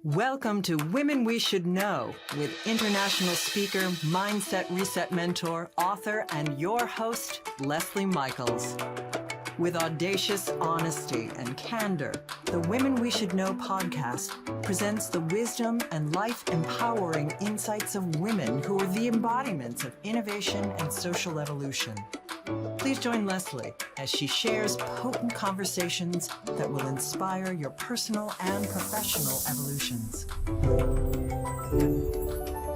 Welcome to Women We Should Know with international speaker, mindset reset mentor, author, and your host, Leslie Michaels. With audacious honesty and candor, the Women We Should Know podcast presents the wisdom and life-empowering insights of women who are the embodiments of innovation and social evolution. Please join Leslie as she shares potent conversations that will inspire your personal and professional evolutions.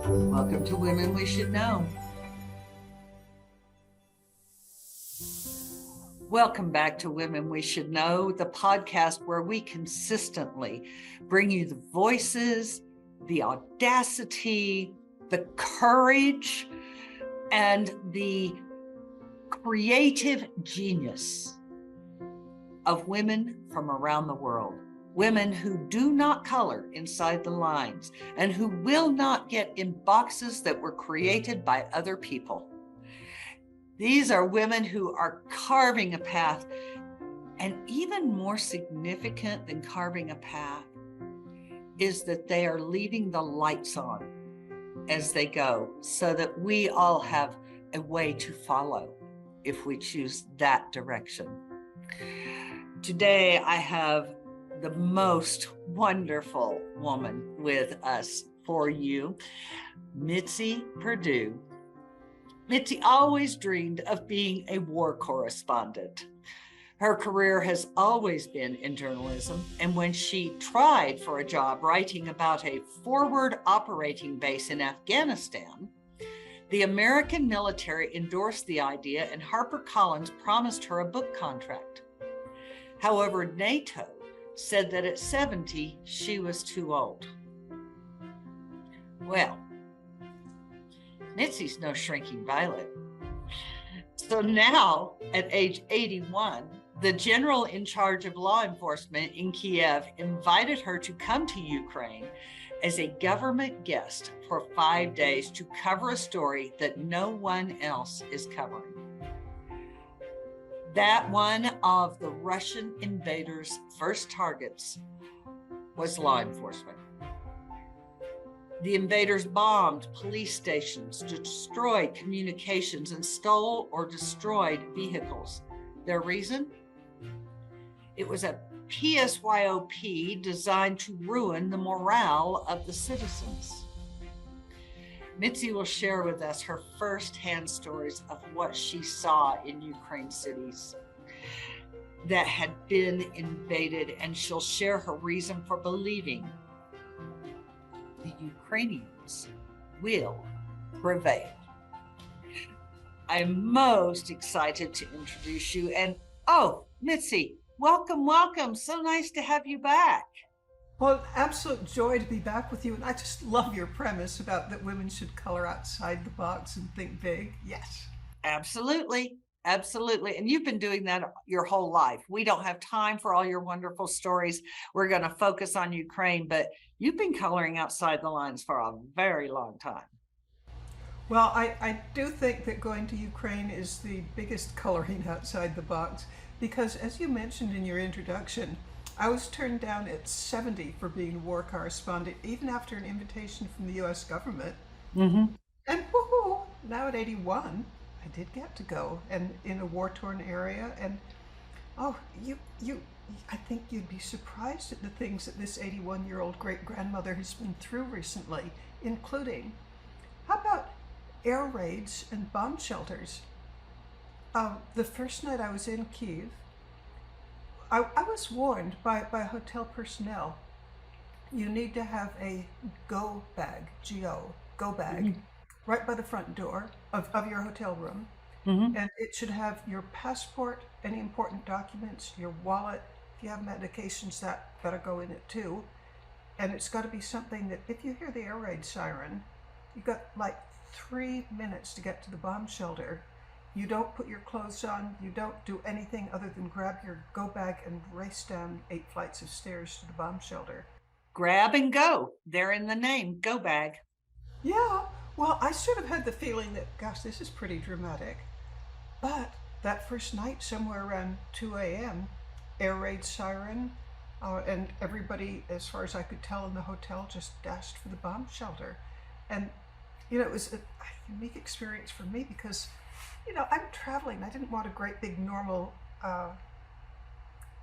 Welcome to Women We Should Know. Welcome back to Women We Should Know, the podcast where we consistently bring you the voices, the audacity, the courage, and the creative genius of women from around the world. Women who do not color inside the lines and who will not get in boxes that were created by other people. These are women who are carving a path, and even more significant than carving a path is that they are leaving the lights on as they go so that we all have a way to follow if we choose that direction. Today, I have the most wonderful woman with us for you, Mitzi Perdue. Mitzi always dreamed of being a war correspondent. Her career has always been in journalism, and when she tried for a job writing about a forward operating base in Afghanistan, the American military endorsed the idea and HarperCollins promised her a book contract. However, NATO said that at 70, she was too old. Well, Mitzi's no shrinking violet. So now, at age 81, the general in charge of law enforcement in Kyiv invited her to come to Ukraine as a government guest for 5 days to cover a story that no one else is covering. That one of the Russian invaders' first targets was law enforcement. The invaders bombed police stations, destroyed communications, and stole or destroyed vehicles. Their reason? It was a PSYOP designed to ruin the morale of the citizens. Mitzi will share with us her first-hand stories of what she saw in Ukraine cities that had been invaded, and she'll share her reason for believing the Ukrainians will prevail. I'm most excited to introduce you. And Mitzi, welcome. So nice to have you back. Well, absolute joy to be back with you. And I just love your premise about that women should color outside the box and think big. Yes. Absolutely. And you've been doing that your whole life. We don't have time for all your wonderful stories. We're going to focus on Ukraine, but you've been coloring outside the lines for a very long time. Well, I do think that going to Ukraine is the biggest coloring outside the box because, as you mentioned in your introduction, I was turned down at 70 for being a war correspondent, even after an invitation from the U.S. government. Mm-hmm. And woohoo, now at 81, I did get to go, and in a war-torn area. And I think you'd be surprised at the things that this 81-year-old great-grandmother has been through recently, including, how about air raids and bomb shelters? The first night I was in Kyiv, I was warned by hotel personnel, you need to have a go bag, go bag, mm-hmm. right by the front door of your hotel room. Mm-hmm. And it should have your passport, any important documents, your wallet. If you have medications, that better go in it too. And it's got to be something that if you hear the air raid siren, you've got like 3 minutes to get to the bomb shelter. You don't put your clothes on, you don't do anything other than grab your go bag and race down 8 flights of stairs to the bomb shelter. Grab and go. They're in the name, go bag. Yeah, well, I sort of had the feeling that, gosh, this is pretty dramatic. But that first night, somewhere around 2 a.m., air raid siren, And everybody, as far as I could tell in the hotel, just dashed for the bomb shelter. And, it was a unique experience for me because, I'm traveling. I didn't want a great big normal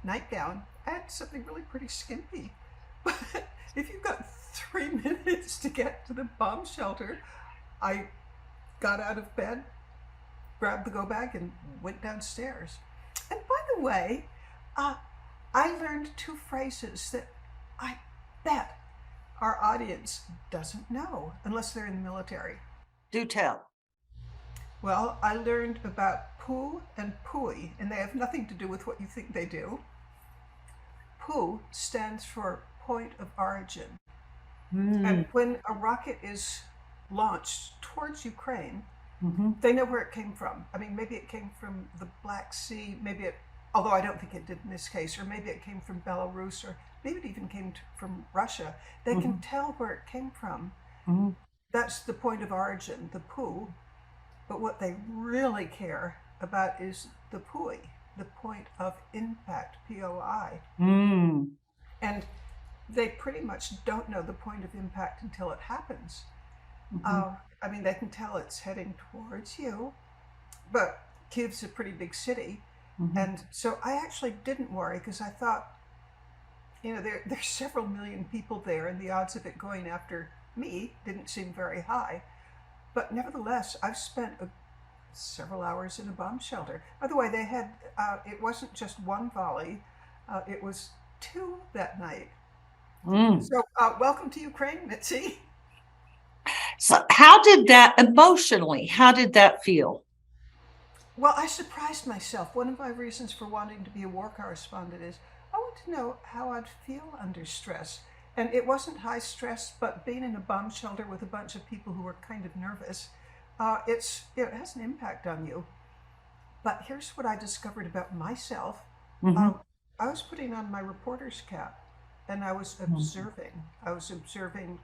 nightgown. I had something really pretty skimpy. But if you've got 3 minutes to get to the bomb shelter, I got out of bed, grabbed the go bag, and went downstairs. And by the way, I learned 2 phrases that I bet our audience doesn't know unless they're in the military. Do tell. Well, I learned about poo and pooey, and they have nothing to do with what you think they do. Poo stands for point of origin. And when a rocket is launched towards Ukraine, they know where it came from. I mean, maybe it came from the Black Sea, although I don't think it did in this case, or maybe it came from Belarus, or maybe it even came from Russia. They can tell where it came from. That's the point of origin, the poo. But what they really care about is the POI, the point of impact, POI. And they pretty much don't know the point of impact until it happens. I mean, they can tell it's heading towards you, but Kyiv's a pretty big city. And so I actually didn't worry because I thought, there's several million people there, and the odds of it going after me didn't seem very high. But nevertheless, I've spent several hours in a bomb shelter. By the way, they had, it wasn't just one volley, it was 2 that night. So welcome to Ukraine, Mitzi. So how did that emotionally, how did that feel? Well, I surprised myself. One of my reasons for wanting to be a war correspondent is I want to know how I'd feel under stress. And it wasn't high stress, but being in a bomb shelter with a bunch of people who were kind of nervous, it has an impact on you. But here's what I discovered about myself. I was putting on my reporter's cap, and I was observing. I was observing,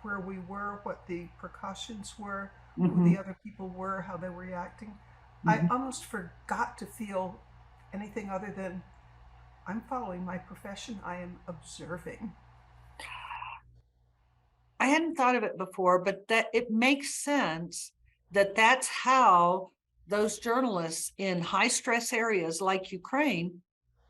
where we were, what the precautions were, who the other people were, how they were reacting. I almost forgot to feel anything other than I'm following my profession. I am observing. I hadn't thought of it before, but that it makes sense that that's how those journalists in high stress areas like Ukraine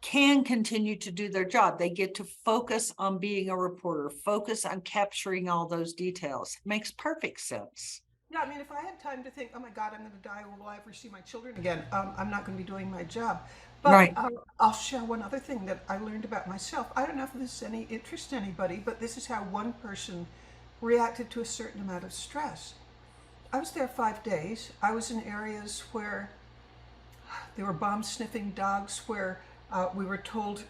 can continue to do their job. They get to focus on being a reporter, focus on capturing all those details. It makes perfect sense. Yeah, I mean, if I had time to think, oh my God, I'm going to die, will I ever see my children again? I'm not going to be doing my job. But Right. I'll share one other thing that I learned about myself. I don't know if this is any interest to anybody, but this is how one person reacted to a certain amount of stress. I was there 5 days. I was in areas where there were bomb-sniffing dogs, where we were told,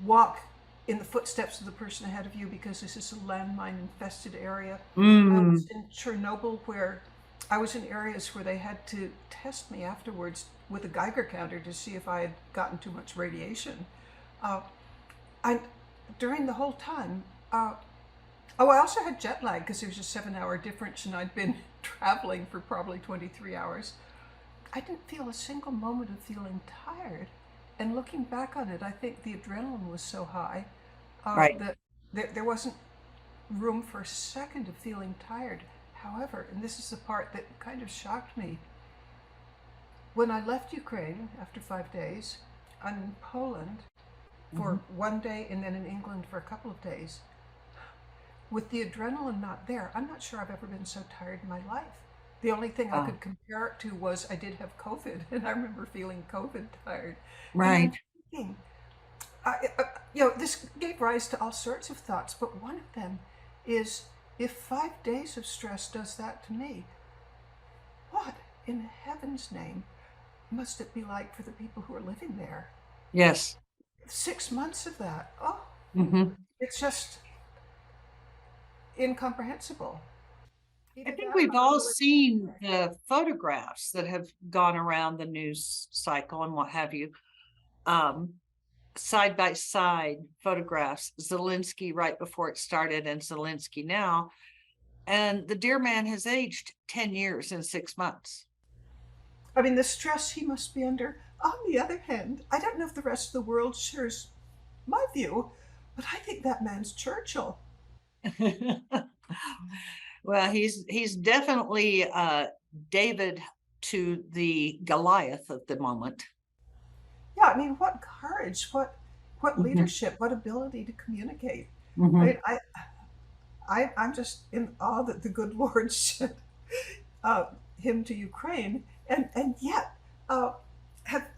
walk in the footsteps of the person ahead of you because this is a landmine-infested area. I was in Chernobyl, where I was in areas where they had to test me afterwards with a Geiger counter to see if I had gotten too much radiation. During the whole time, I also had jet lag because there was a 7-hour difference and I'd been traveling for probably 23 hours. I didn't feel a single moment of feeling tired. And looking back on it, I think the adrenaline was so high Right. that there wasn't room for a second of feeling tired. However, and this is the part that kind of shocked me, when I left Ukraine after 5 days, I'm in Poland for 1 day and then in England for a couple of days. With the adrenaline not there, I'm not sure I've ever been so tired in my life. The only thing I could compare it to was I did have COVID, and I remember feeling COVID tired. And I'm Right. thinking, this gave rise to all sorts of thoughts, but one of them is, if 5 days of stress does that to me, what in heaven's name must it be like for the people who are living there? Yes. 6 months of that, hmm it's just incomprehensible. I Either think that or we've I'm all really seen tired. the photographs that have gone around the news cycle and what have you. Side by side photographs, Zelensky right before it started and Zelensky now. And the dear man has aged 10 years in 6 months. I mean, the stress he must be under. On the other hand, I don't know if the rest of the world shares my view, but I think that man's Churchill. Well, he's definitely David to the Goliath of the moment. Yeah, I mean, what courage, what Mhm, leadership, what ability to communicate. I mhm. mean, I'm just in awe that the good Lord sent uh, him to Ukraine, and yet, uh, have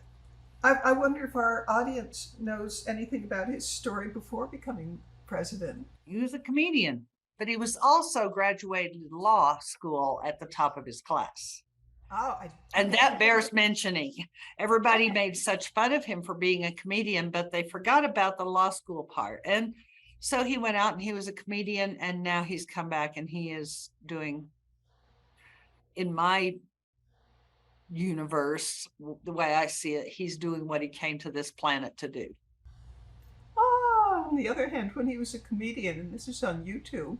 I wonder if our audience knows anything about his story before becoming president. He was a comedian, but he was also graduated law school at the top of his class. Oh, And okay, that bears mentioning. Everybody okay. made such fun of him for being a comedian, but they forgot about the law school part. And so he went out and he was a comedian, and now he's come back and he is doing, in my universe, the way I see it, he's doing what he came to this planet to do. Oh, on the other hand, when he was a comedian, and this is on YouTube,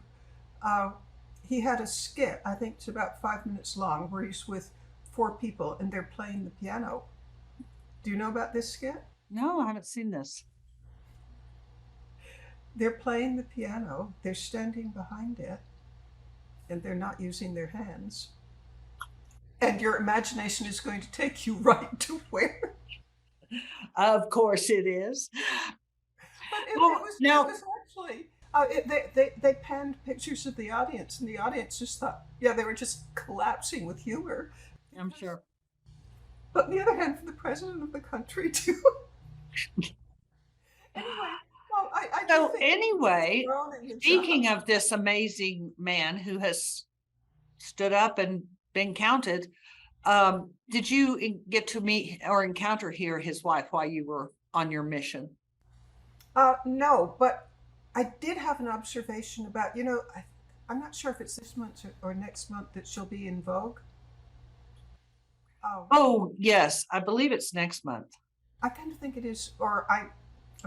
uh, he had a skit. I think it's about 5 minutes long, where he's with four people and they're playing the piano. Do you know about this skit? No, I haven't seen this. They're playing the piano, they're standing behind it, and they're not using their hands. And your imagination is going to take you right to where. Of course it is. But Well, it now, was actually they panned pictures of the audience, and the audience just thought, yeah, they were just collapsing with humor. I'm sure. But on the other hand, for the president of the country too. Anyway, well, I do So think that he has anyway, grown in the job. speaking of this amazing man who has stood up and been counted, did you get to meet or encounter here his wife while you were on your mission? No, but I did have an observation about, I'm not sure if it's this month or next month that she'll be in Vogue. Um, Oh, yes, I believe it's next month. I kind of think it is, I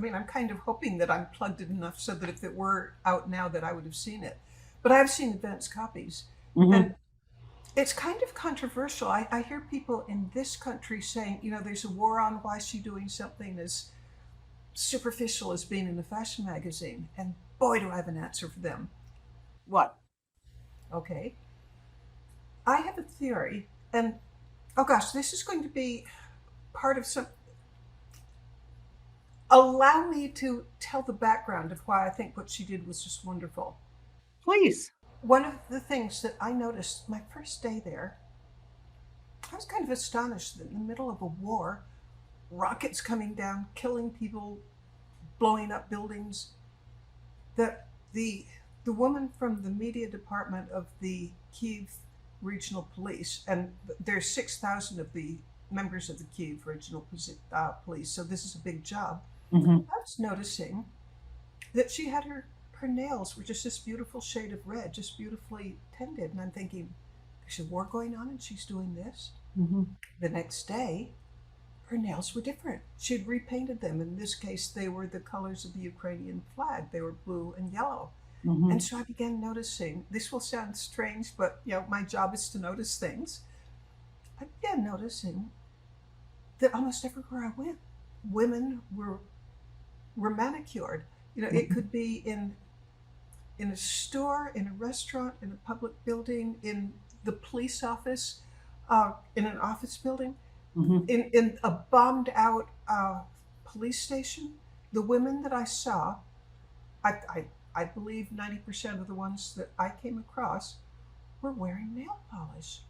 mean, I'm kind of hoping that I'm plugged in enough so that if it were out now that I would have seen it. But I've seen advance copies. Mhm. And it's kind of controversial. I hear people in this country saying, there's a war on, why is she doing something as superficial as being in a fashion magazine? And boy, do I have an answer for them. What? Okay. I have a theory, and oh gosh, this is going to be part of some. Allow me to tell the background of why I think what she did was just wonderful. Please. One of the things that I noticed my first day there, I was kind of astonished that in the middle of a war, rockets coming down, killing people, blowing up buildings, that the woman from the media department of the Kyiv regional police, and there's 6,000 of the members of the Kyiv regional police, so this is a big job. Mhm. I was noticing that she had her nails were just this beautiful shade of red, just beautifully tended, and I'm thinking, there's a war going on and she's doing this. Mhm. The next day, her nails were different. She'd repainted them. In this case, they were the colors of the Ukrainian flag. They were blue and yellow. And Mhm. so I began noticing, this will sound strange, but my job is to notice things. I began noticing that almost everywhere I went, women were manicured. It Mhm. could be in a store, in a restaurant, in a public building, in the police office, in an office building, Mhm. in a bombed out police station. The women that I saw, I, I, I believe 90% of the ones that I came across were wearing nail polish.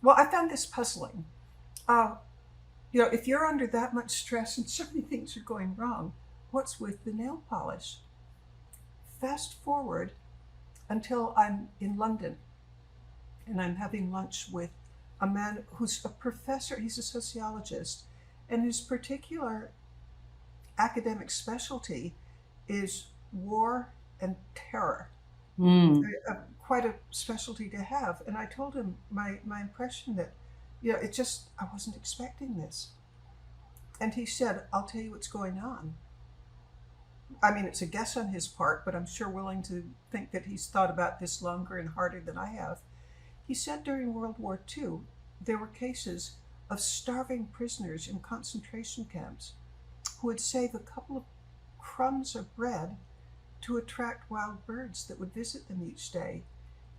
Well, I found this puzzling. Uh, if you're under that much stress and so many things are going wrong, what's with the nail polish? Fast forward until I'm in London and I'm having lunch with a man who's a professor, he's a sociologist, and his particular academic specialty is war and terror. Mm. Quite a specialty to have. And I told him my impression that, it just, I wasn't expecting this. And he said, I'll tell you what's going on. I mean, it's a guess on his part, but I'm sure willing to think that he's thought about this longer and harder than I have. He said during World War II, there were cases of starving prisoners in concentration camps who would save a couple of crumbs of bread to attract wild birds that would visit them each day.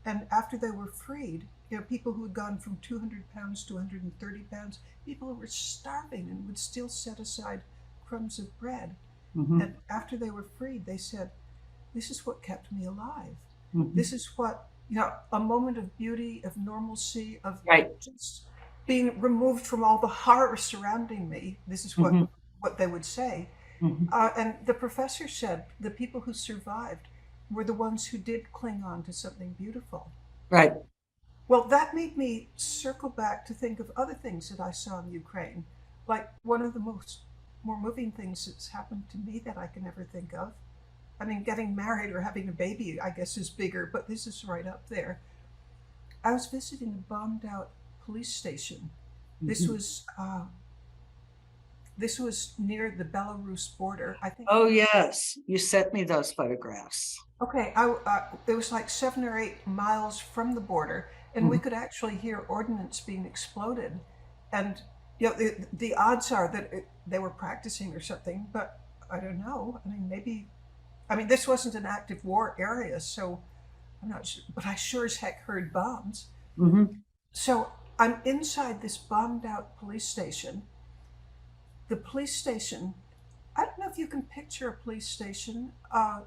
And after they were freed, people who had gone from 200 pounds to 130 pounds, people who were starving and would still set aside crumbs of bread. Mm-hmm. And after they were freed, they said, this is what kept me alive. Mm-hmm. This is what, a moment of beauty, of normalcy, of Right. just being removed from all the horror surrounding me. This is what they would say. Mm-hmm. And the professor said the people who survived were the ones who did cling on to something beautiful. Right. Well, that made me circle back to think of other things that I saw in Ukraine. Like one of the more moving things that's happened to me that I can ever think of. I mean, getting married or having a baby, I guess, is bigger, but this is right up there. I was visiting a bombed out police station. Mm-hmm. This was near the Belarus border, I think. Oh, yes. You sent me those photographs. Okay, it was like 7 or 8 miles from the border, and we could actually hear ordnance being exploded. And the odds are that they were practicing or something, but I don't know. I mean, this wasn't an active war area, so I'm not sure, but I sure as heck heard bombs. Mm-hmm. So I'm inside this bombed out police station. The police station, I don't know if you can picture a police station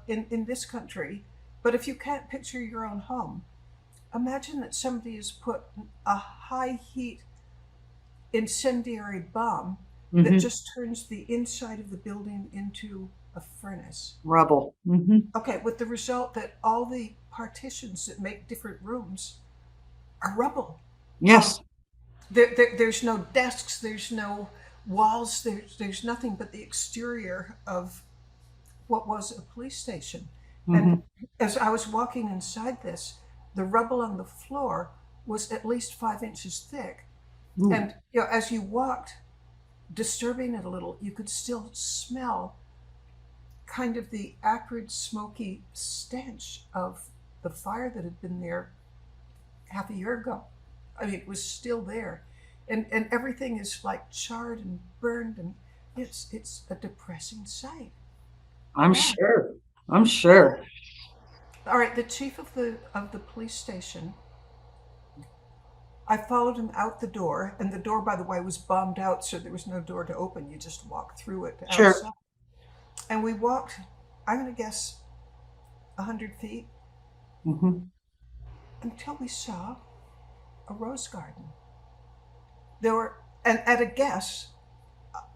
in this country, but if you can't picture your own home, imagine that somebody has put a high heat incendiary bomb that just turns the inside of the building into a furnace. Rubble. Mm-hmm. Okay, with the result that all the partitions that make different rooms are rubble. Yes. There's no desks, there's no walls, there's nothing but the exterior of what was a police station. And as I was walking inside this, the rubble on the floor was at least 5 inches thick. Ooh. And as you walked, disturbing it a little, you could still smell kind of the acrid, smoky stench of the fire that had been there half a year ago. I mean, it was still there. And everything is like charred and burned, and it's a depressing sight. I'm sure. I'm sure. All right, the chief of the police station, I followed him out the door, and the door, by the way, was bombed out, so there was no door to open. You just walked through it outside. Sure. And we walked, I'm going to guess, 100 feet until we saw a rose garden. There were, and at a guess,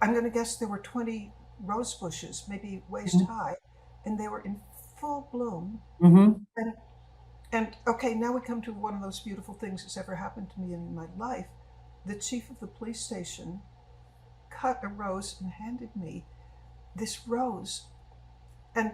I'm going to guess there were 20 rose bushes, maybe waist high, and they were in full bloom. And okay, now we come to one of those beautiful things that's ever happened to me in my life. The chief of the police station cut a rose and handed me this rose. And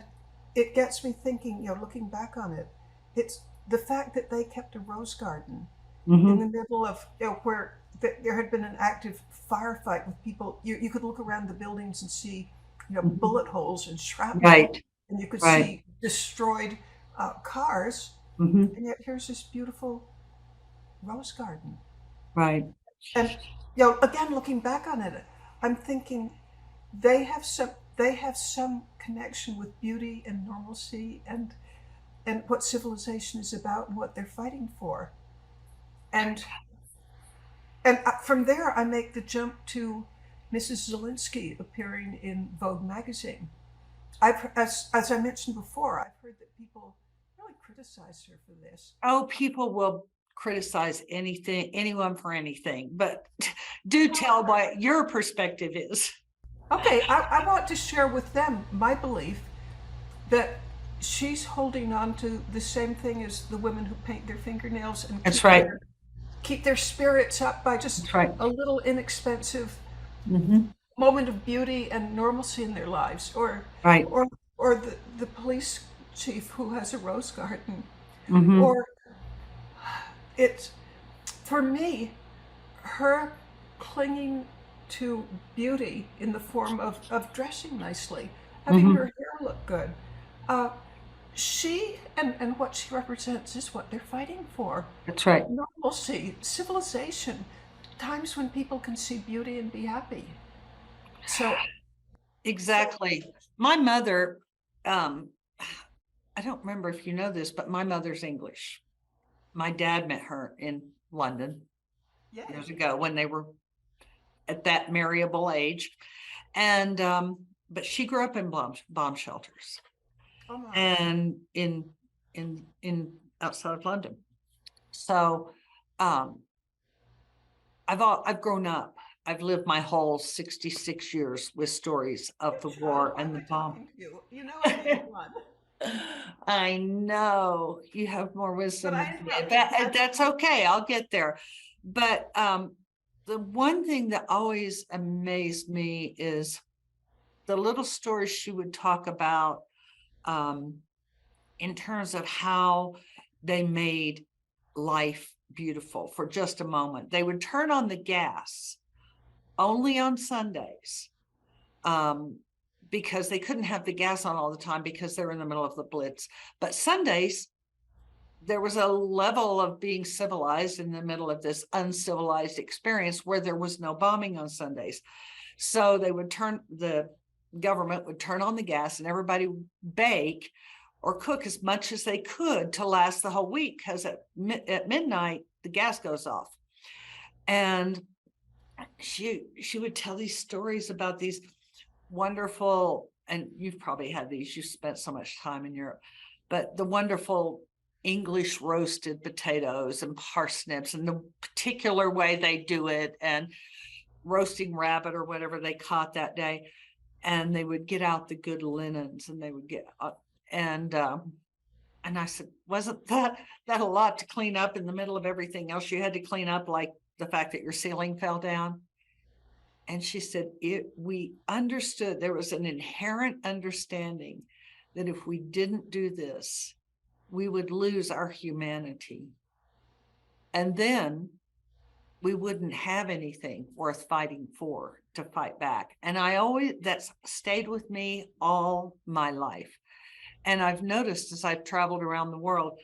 it gets me thinking, looking back on it, it's the fact that they kept a rose garden in the middle of, where there had been an active firefight with people. You could look around the buildings and see, bullet holes and shrapnel. Right. And you could see destroyed cars. And yet here's this beautiful rose garden. Right. And again, looking back on it, I'm thinking they have some connection with beauty and normalcy and what civilization is about and what they're fighting for. And from there, I make the jump to Mrs. Zelensky appearing in Vogue magazine. As I mentioned before, I've heard that people really criticize her for this. Oh, people will criticize anyone for anything, but do tell what your perspective is. Okay, I want to share with them my belief that she's holding on to the same thing as the women who paint their fingernails and keep their spirits up by just a little inexpensive moment of beauty and normalcy in their lives, or the police chief who has a rose garden, or it's, for me, her clinging to beauty in the form of dressing nicely, having her hair look good. She and what she represents is what they're fighting for. That's right. Normalcy, civilization, times when people can see beauty and be happy. So exactly. my mother, I don't remember if you know this, but my mother's English. My dad met her in London years ago when they were at that marriable age. And, but she grew up in bomb shelters and in outside of London. So, I've grown up. I've lived my whole 66 years with stories of the war and the bomb. You know, I'm 81. I know you have more wisdom. But That's okay. I'll get there. But the one thing that always amazed me is the little stories she would talk about in terms of how they made life beautiful for just a moment. They would turn on the gas only on Sundays because they couldn't have the gas on all the time because they were in the middle of the Blitz. But Sundays, there was a level of being civilized in the middle of this uncivilized experience where there was no bombing on Sundays. So they would the government would turn on the gas and everybody would bake or cook as much as they could to last the whole week, because at midnight, the gas goes off. And she would tell these stories about these wonderful, and you've probably had these, you spent so much time in Europe, but the wonderful English roasted potatoes and parsnips and the particular way they do it, and roasting rabbit or whatever they caught that day. And they would get out the good linens and they would get and I said, wasn't that a lot to clean up in the middle of everything else you had to clean up, like the fact that your ceiling fell down? And she said, we understood, there was an inherent understanding that if we didn't do this, we would lose our humanity. And then we wouldn't have anything worth fighting for to fight back. And that's stayed with me all my life. And I've noticed as I've traveled around the world,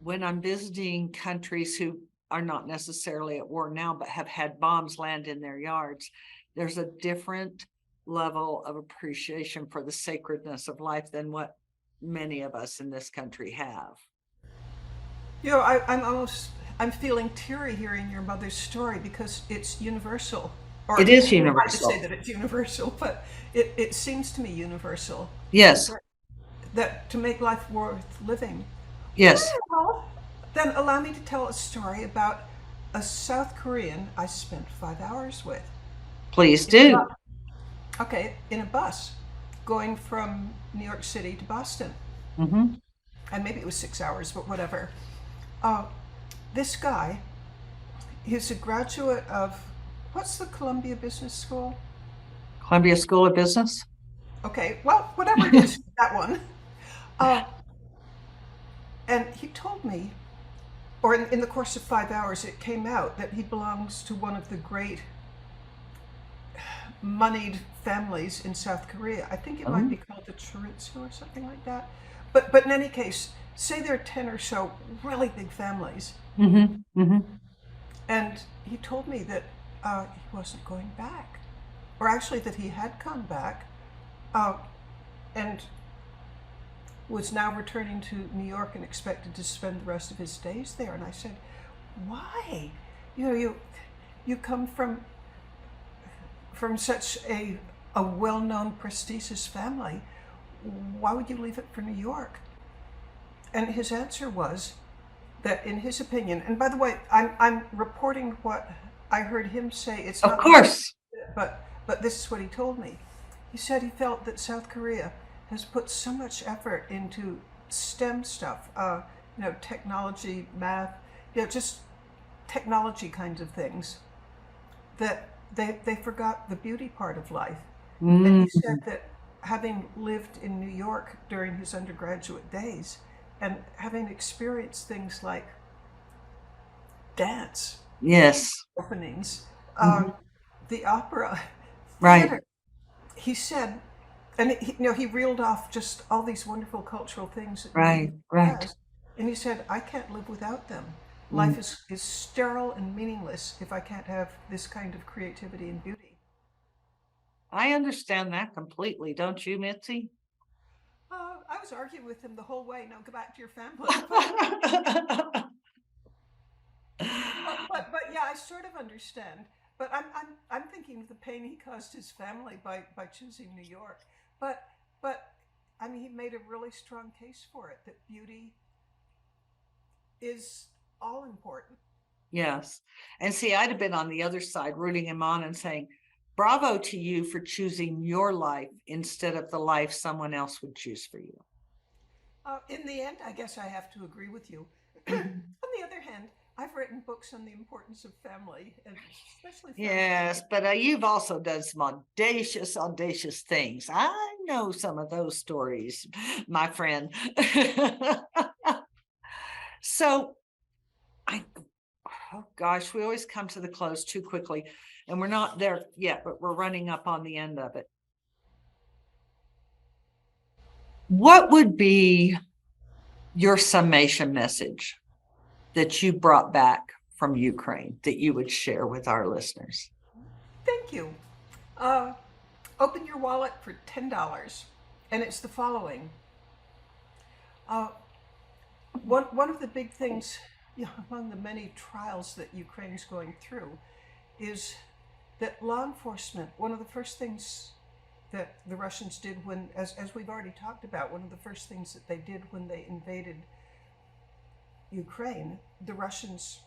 when I'm visiting countries who are not necessarily at war now, but have had bombs land in their yards, there's a different level of appreciation for the sacredness of life than what many of us in this country have. You know, I'm feeling teary hearing your mother's story because it's universal. Or it is universal. I say that it's universal, but it seems to me universal. Yes. That to make life worth living. Yes. Well, then allow me to tell a story about a South Korean I spent 5 hours with. Please do. In a bus going from New York City to Boston. Mm-hmm. And maybe it was 6 hours, but whatever. This guy, he's a graduate of, what's the Columbia Business School? Columbia School of Business? Okay, well, whatever it is, that one. And he told me, or in the course of 5 hours, it came out that he belongs to one of the great moneyed families in South Korea. I think it might be called the Choritsu or something like that. But in any case, say there are 10 or so really big families. Mm-hmm. Mm-hmm. And he told me that he wasn't going back, or actually that he had come back and was now returning to New York and expected to spend the rest of his days there. And I said, why? You know, you come from such a well-known, prestigious family. Why would you leave it for New York? And his answer was that, in his opinion, and by the way, I'm reporting what I heard him say. It's of course, but this is what he told me. He said he felt that South Korea has put so much effort into STEM stuff, technology, math, just technology kinds of things, that they forgot the beauty part of life. Mm. And he said that having lived in New York during his undergraduate days and having experienced things like dance, yes, openings, the opera, right, theater, he said, and he reeled off just all these wonderful cultural things that right. Has, and he said, I can't live without them. Life is sterile and meaningless if I can't have this kind of creativity and beauty. I understand that completely. Don't you, Mitzi? I was arguing with him the whole way. Now go back to your family. But yeah, I sort of understand. But I'm thinking of the pain he caused his family by choosing New York. But I mean, he made a really strong case for it, that beauty is all important. Yes. And see, I'd have been on the other side, rooting him on and saying, bravo to you for choosing your life instead of the life someone else would choose for you. In the end, I guess I have to agree with you. Mhm. On the other hand, I've written books on the importance of family, and especially family. Yes, but you've also done some audacious things. I know some of those stories, my friend. So oh gosh, we always come to the close too quickly, and we're not there yet, but we're running up on the end of it. What would be your summation message that you brought back from Ukraine that you would share with our listeners? Thank you. Open your wallet for $10, and it's the following. One of the big things, among the many trials that Ukraine's going through, is that law enforcement, one of the first things that the Russians did when, as we've already talked about, one of the first things that they did when they invaded Ukraine, the Russians,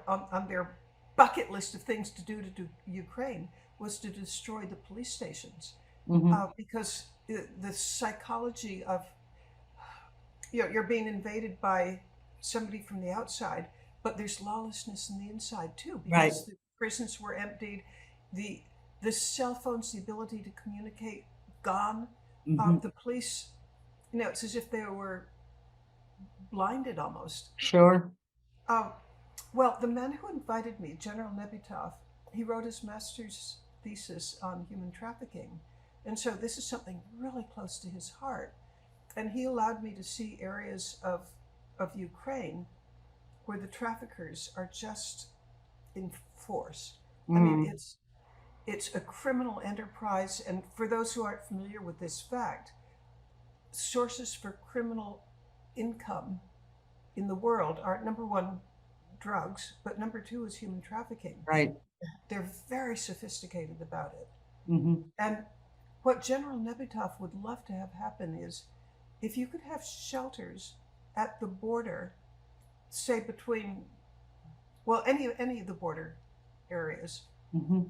on their bucket list of things to do Ukraine was to destroy the police stations. Because the psychology of, you're being invaded by somebody from the outside, but there's lawlessness in the inside too, because the prisons were emptied, the cell phones, the ability to communicate, gone. The police, it's as if they were blinded almost. Sure. Well, the man who invited me, General Nebytov, he wrote his master's thesis on human trafficking. And so this is something really close to his heart. And he allowed me to see areas of Ukraine where the traffickers are just in force. I mean, it's a criminal enterprise. And for those who aren't familiar with this fact, sources for criminal income in the world are, number one, drugs, but number two is human trafficking. Right. They're very sophisticated about it. Mm-hmm. And what General Nebytov would love to have happen is if you could have shelters at the border, say between, well, any of the border areas,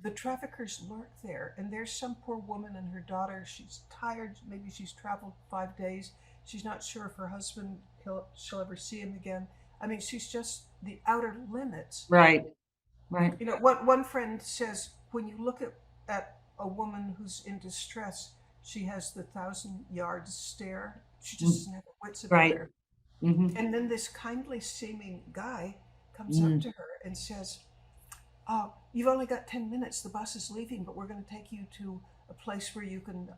the traffickers lurk there. And there's some poor woman and her daughter, she's tired, maybe she's traveled 5 days. She's not sure if her husband, she'll ever see him again. I mean, she's just the outer limits. Right. Right. One friend says, when you look at a woman who's in distress, she has the 1,000-yard stare. She just doesn't have her wits about her. And then this kindly seeming guy comes up to her and says, you've only got 10 minutes. The bus is leaving, but we're going to take you to a place where you can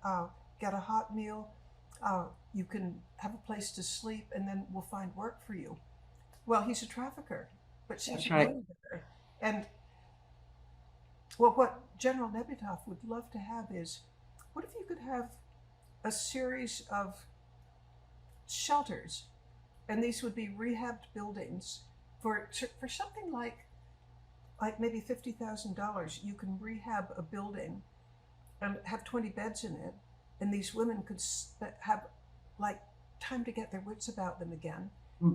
get a hot meal. You can have a place to sleep, and then we'll find work for you. Well, he's a trafficker, but she's right. And well, what General Nebytov would love to have is, what if you could have a series of shelters, and these would be rehabbed buildings for something like maybe $50,000. You can rehab a building and have 20 beds in it, and these women could have like time to get their wits about them again,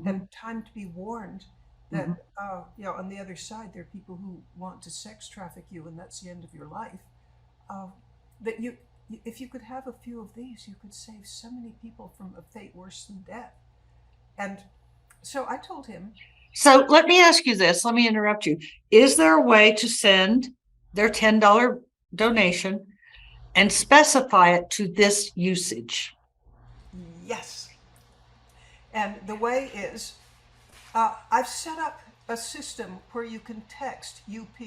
and time to be warned that on the other side there are people who want to sex traffic you, and that's the end of your life. That if you could have a few of these, you could save so many people from a fate worse than death. And so I told him. So let me ask you this. Let me interrupt you. Is there a way to send their $10 donation and specify it to this usage? Yes. And the way is, I've set up a system where you can text UP,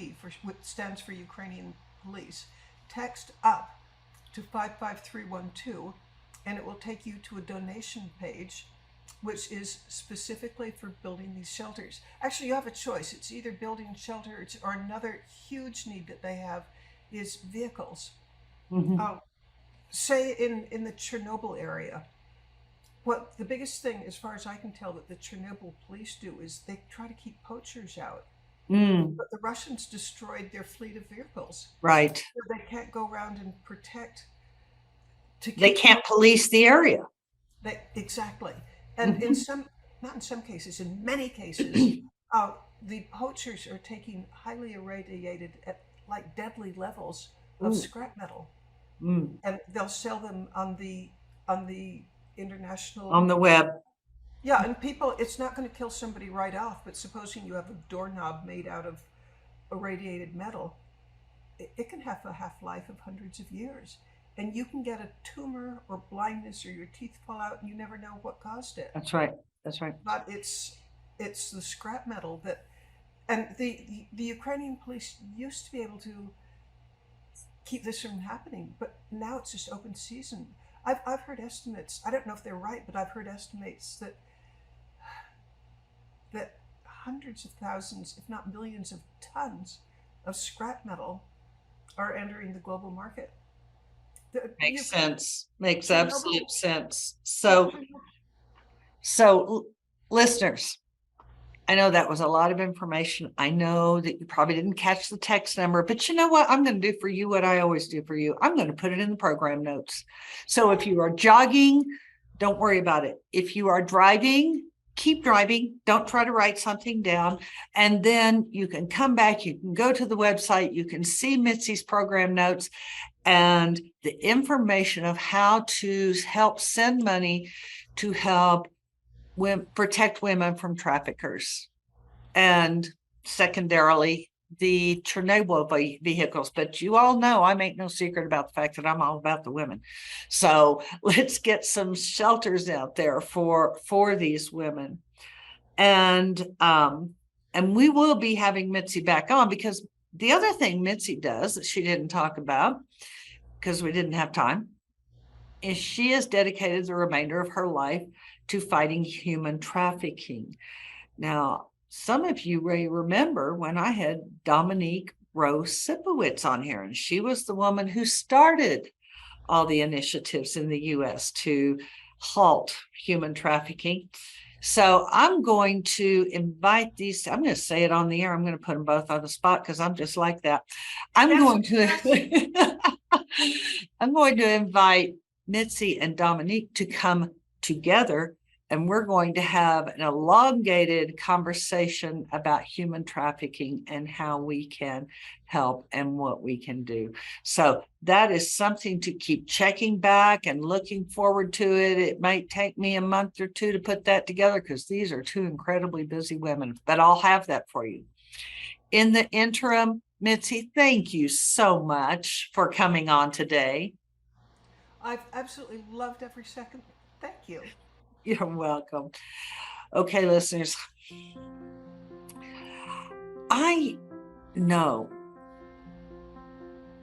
which stands for Ukrainian Police, text up to 55312, and it will take you to a donation page, which is specifically for building these shelters. Actually, you have a choice. It's either building shelters, or another huge need that they have is vehicles. Mhm. Say in the Chernobyl area, what the biggest thing, as far as I can tell, that the Chernobyl police do is they try to keep poachers out. Mm, But the Russians destroyed their fleet of vehicles. right. So they can't go around and protect to They keep can't police the area. exactly. And in Mhm. some, not in some cases, in many cases, the poachers are taking highly irradiated at like deadly levels of Ooh. scrap metal, Mm. and they'll sell them on the On international. the web. Yeah, and people, it's not going to kill somebody right off, but supposing you have a doorknob made out of irradiated metal, it can have a half life of hundreds of years. And you can get a tumor or blindness or your teeth fall out and you never know what caused it. That's right. That's right. But it's the scrap metal that, and the Ukrainian police used to be able to keep this from happening, but now it's just open season. I've heard estimates, I don't know if they're right, but I've heard estimates that hundreds of thousands, if not millions of tons of scrap metal are entering the global market. The Makes Ukraine, sense. Makes Chernobyl, absolute sense. yeah, So, so listeners, I know that was a lot of information. I know that you probably didn't catch the text number, but you know what? I'm going to do for you what I always do for you. I'm going to put it in the program notes. So if you are jogging, don't worry about it. If you are driving, keep driving. Don't try to write something down. And then you can come back. You can go to the website. You can see Mitzi's program notes and the information of how to help send money to help protect women from traffickers, and secondarily the Chernobyl vehicles. But you all know I make no secret about the fact that I'm all about the women. So let's get some shelters out there for these women. And we will be having Mitzi back on, because the other thing Mitzi does that she didn't talk about because we didn't have time is she has dedicated the remainder of her life to fighting human trafficking. Now, some of you may remember when I had Dominique Rose Sipowicz on here, and she was the woman who started all the initiatives in the US to halt human trafficking. So I'm going to invite these, I'm going to say it on the air. I'm going to put them both on the spot because I'm just like that. I'm yes, going to yes. I'm going to invite Mitzi and Dominique to come together, and we're going to have an elongated conversation about human trafficking and how we can help and what we can do. So that is something to keep checking back and looking forward to it. It might take me a month or two to put that together because these are two incredibly busy women, but I'll have that for you. In the interim, Mitzi, thank you so much for coming on today. I've absolutely loved every second. Thank you. You're welcome. Okay, listeners, I know,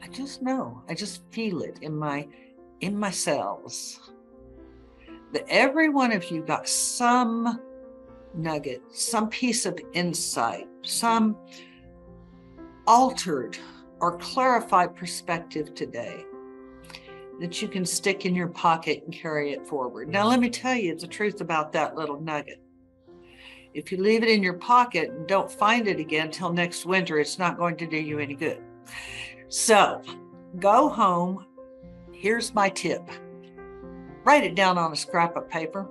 I just feel it in my cells that every one of you got some nugget, some piece of insight, some altered or clarified perspective today that you can stick in your pocket and carry it forward. Now, let me tell you the truth about that little nugget. If you leave it in your pocket and don't find it again till next winter, it's not going to do you any good. So go home. Here's my tip. Write it down on a scrap of paper.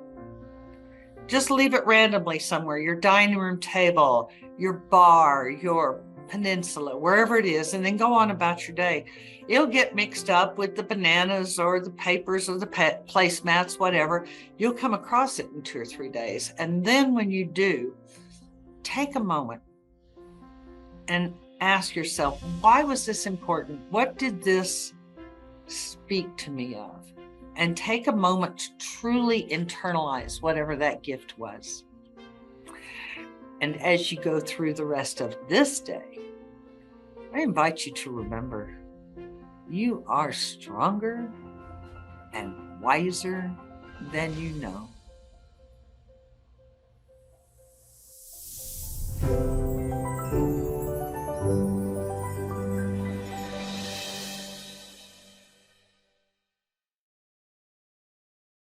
Just leave it randomly somewhere, your dining room table, your bar, your peninsula, wherever it is, and then go on about your day. It'll get mixed up with the bananas or the papers or the placemats, whatever. You'll come across it in 2 or 3 days. And then when you do, take a moment and ask yourself, why was this important? What did this speak to me of? And take a moment to truly internalize whatever that gift was. And as you go through the rest of this day, I invite you to remember you are stronger and wiser than you know.